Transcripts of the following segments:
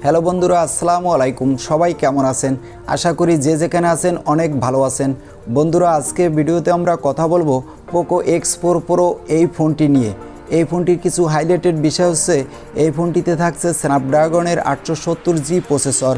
Hello বন্ধুরা, আসসালামু আলাইকুম। সবাই কেমন আছেন? আশা করি যে যেখানে আছেন অনেক ভালো আছেন। বন্ধুরা, আজকে ভিডিওতে আমরা কথা বলবো পোকো X4 প্রো এই ফোনটি নিয়ে। এই ফোনটির কিছু হাইলাইটেড বিষয় হচ্ছে এই ফোনটিতে থাকছে স্ন্যাপড্রাগনের 870G প্রসেসর,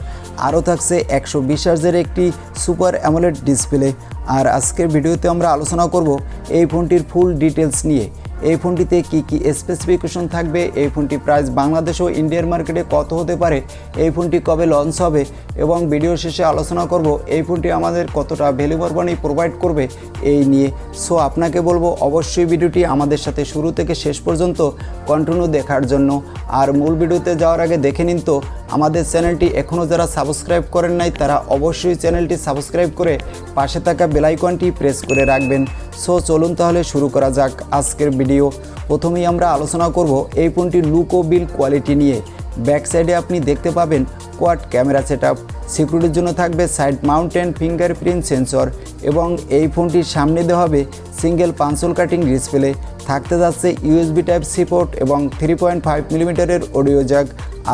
আরও থাকছে 120 হার্জের একটি সুপার অ্যামোলেড ডিসপ্লে। আর আজকের ভিডিওতে আমরা আলোচনা করব এই ফোনটির ফুল ডিটেলস নিয়ে। এই ফোনটিতে কি কি স্পেসিফিকেশন থাকবে, এই ফোনটি প্রাইস বাংলাদেশ ও ইন্ডিয়ার মার্কেটে কত হতে পারে, এই ফোনটি কবে লঞ্চ হবে এবং ভিডিও শেষে আলোচনা করব এই ফোনটি আমাদের কতটা ভ্যালু ফর মানি প্রোভাইড করবে এই নিয়ে। সো আপনাকে বলবো অবশ্যই ভিডিওটি আমাদের সাথে শুরু থেকে শেষ পর্যন্ত কন্টিনিউ দেখার জন্য। আর মূল ভিডিওতে যাওয়ার আগে দেখে নিন তো আমাদের চ্যানেলটি এখনও যারা সাবস্ক্রাইব করেন নাই তারা অবশ্যই চ্যানেলটি সাবস্ক্রাইব করে পাশে থাকা বেল আইকনটি প্রেস করে রাখবেন। সো চলুন তাহলে শুরু করা যাক আজকের ভিডিও। প্রথমেই আমরা আলোচনা করব এই ফোনটির লুক ও বিল্ড কোয়ালিটি নিয়ে। ব্যাক সাইডে আপনি দেখতে পাবেন কোয়াড ক্যামেরা সেটআপ, সিকিউরিটির জন্য থাকবে সাইড মাউন্টেন ফিঙ্গারপ্রিন্ট সেন্সর এবং এই ফোনটির সামনে দেওয়া হবে সিঙ্গেল পাঞ্চল কাটিং ডিসপ্লে। থাকতে যাচ্ছে ইউএসবি টাইপ সি পোর্ট এবং 3.5 মিলিমিটারের অডিও জ্যাক।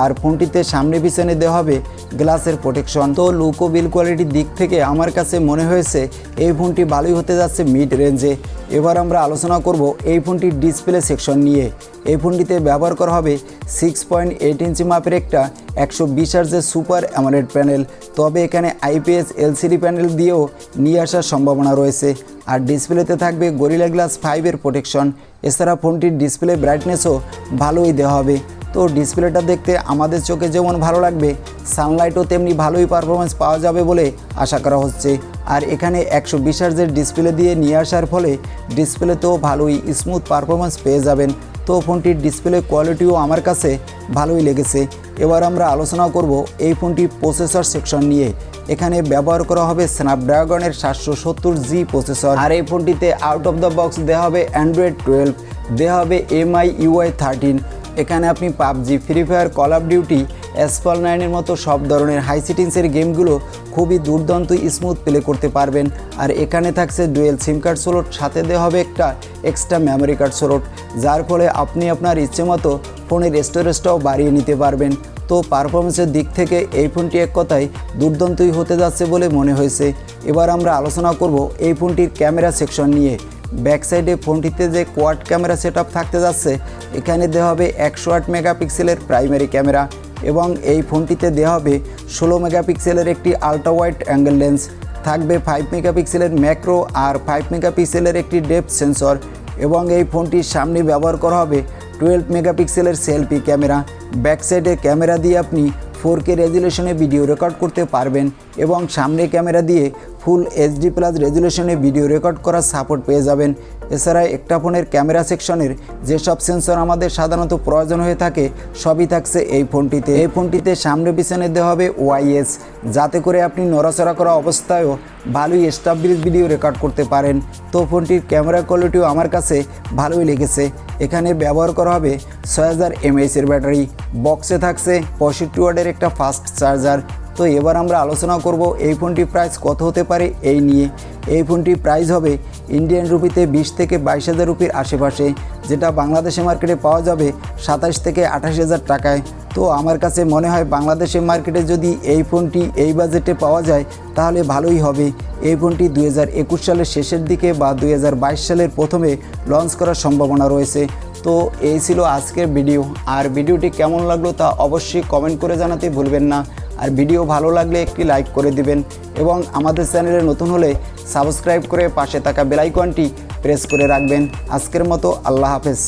আর ফোনটিতে সামনে পিছনে দেওয়া হবে গ্লাসের প্রোটেকশন। তো লুক ও বিল্ড কোয়ালিটির দিক থেকে আমার কাছে মনে হয়েছে এই ফোনটি ভালোই হতে যাচ্ছে মিড রেঞ্জে। এবার আমরা আলোচনা করব এই ফোনটির ডিসপ্লে সেকশন নিয়ে। এই ফোনটিতে ব্যবহার করা হবে 6.8 ইঞ্চি মাপের একটা 120 হার্জের সুপার অ্যামোলেড প্যানেল। তবে এখানে IPS LCD প্যানেল দিয়েও নিয়ে আসার সম্ভাবনা রয়েছে। আর ডিসপ্লেতে থাকবে গরিলা গ্লাস 5-এর প্রোটেকশন। এছাড়া ফোনটির ডিসপ্লে ব্রাইটনেসও ভালোই দেওয়া হবে। তো ডিসপ্লেটা দেখতে আমাদের চোখে যেমন ভালো লাগবে, সানলাইটও তেমনি ভালোই পারফরমেন্স পাওয়া যাবে বলে আশা করা হচ্ছে। আর এখানে 120 হার্জের ডিসপ্লে দিয়ে নিয়ে আসার ফলে ডিসপ্লেতেও ভালোই স্মুথ পারফরমেন্স পেয়ে যাবেন। তো ফোনটির ডিসপ্লে কোয়ালিটিও আমার কাছে ভালোই লেগেছে। এবার আমরা আলোচনা করব এই ফোনটির প্রসেসর সেকশন নিয়ে। এখানে ব্যবহার করা হবে স্ন্যাপড্রাগনের 770G প্রসেসর। আর এই ফোনটিতে আউট অফ দ্য বক্স দেওয়া হবে অ্যান্ড্রয়েড 12, দেওয়া হবে MIUI 13। এখানে আপনি PUBG, free fire, call of duty, asphalt 9-এর মতো সব ধরনের হাই সিটিংসের গেমগুলো খুবই দুর্দান্ত স্মুথ প্লে করতে পারবেন। আর এখানে থাকছে ডুয়েল সিম কার্ড স্লট, সাথে দেওয়া হবে একটা এক্সট্রা মেমোরি কার্ড স্লট, যার ফলে আপনি আপনার ইচ্ছে মতো ফোনের স্টোরেজটাও বাড়িয়ে নিতে পারবেন। তো পারফরমেন্সের দিক থেকে এই ফোনটি এক কথায় দুর্দান্তই হতে যাচ্ছে বলে মনে হয়েছে। এবার আমরা আলোচনা করব এই ফোনটির ক্যামেরা সেকশন নিয়ে। ব্যাক সাইডে ফোনটিতে যে কোয়াড ক্যামেরা সেটআপ থাকতে যাচ্ছে, এখানে দেওয়া হবে 108 মেগাপিক্সেলের প্রাইমারি ক্যামেরা এবং এই ফোনটিতে দেওয়া হবে 16 মেগাপিক্সেলের একটি আলট্রা ওয়াইড অ্যাঙ্গেল লেন্স। থাকবে 5 মেগাপিক্সেলের ম্যাক্রো আর 5 মেগাপিক্সেলের একটি ডেপথ সেন্সর এবং এই ফোনটির সামনে ব্যবহার করা হবে 12 মেগাপিক্সেলের সেলফি ক্যামেরা। ব্যাক সাইডের ক্যামেরা দিয়ে আপনি 4K রেজুলেশনে ভিডিও রেকর্ড করতে পারবেন এবং সামনে ক্যামেরা দিয়ে ফুল HD+ রেজুলেশনে ভিডিও রেকর্ড করার সাপোর্ট পেয়ে যাবেন। এছাড়া একটা ফোনের ক্যামেরা সেকশনের যেসব সেন্সর আমাদের সাধারণত প্রয়োজন হয়ে থাকে সবই থাকছে এই ফোনটিতে। এই ফোনটিতে সামনে পিছনে দেওয়া হবে OIS, যাতে করে আপনি নড়াচড়া করা অবস্থায়ও ভালোই এস্টাবলিশ ভিডিও রেকর্ড করতে পারেন। তো ফোনটির ক্যামেরা কোয়ালিটিও আমার কাছে ভালোই লেগেছে। এখানে ব্যবহার করা হবে 6000 mAh-এর ব্যাটারি। বক্সে থাকছে 65 ওয়াটের একটা ফাস্ট চার্জার। তো এবার আমরা আলোচনা করব এই ফোনটির প্রাইস কত হতে পারে এই নিয়ে। এই ফোনটির প্রাইস হবে ইন্ডিয়ান রুপিতে 20 থেকে 22 হাজার রুপির আশেপাশে, যেটা বাংলাদেশে মার্কেটে পাওয়া যাবে 27 থেকে 28 হাজার টাকায়। তো আমার কাছে মনে হয় বাংলাদেশের মার্কেটে যদি এই ফোনটি এই বাজেটে পাওয়া যায় তাহলে ভালোই হবে। এই ফোনটি 2021 সালের শেষের দিকে বা 2022 সালের প্রথমে লঞ্চ করার সম্ভাবনা রয়েছে। তো এই ছিল আজকের ভিডিও। আর ভিডিওটি কেমন লাগলো তা অবশ্যই কমেন্ট করে জানাতে ভুলবেন না। আর ভিডিও ভালো লাগলে একটি লাইক করে দিবেন এবং আমাদের চ্যানেলে নতুন হলে সাবস্ক্রাইব করে পাশে থাকা বেল আইকনটি প্রেস করে রাখবেন। আজকের মতো আল্লাহ হাফেজ।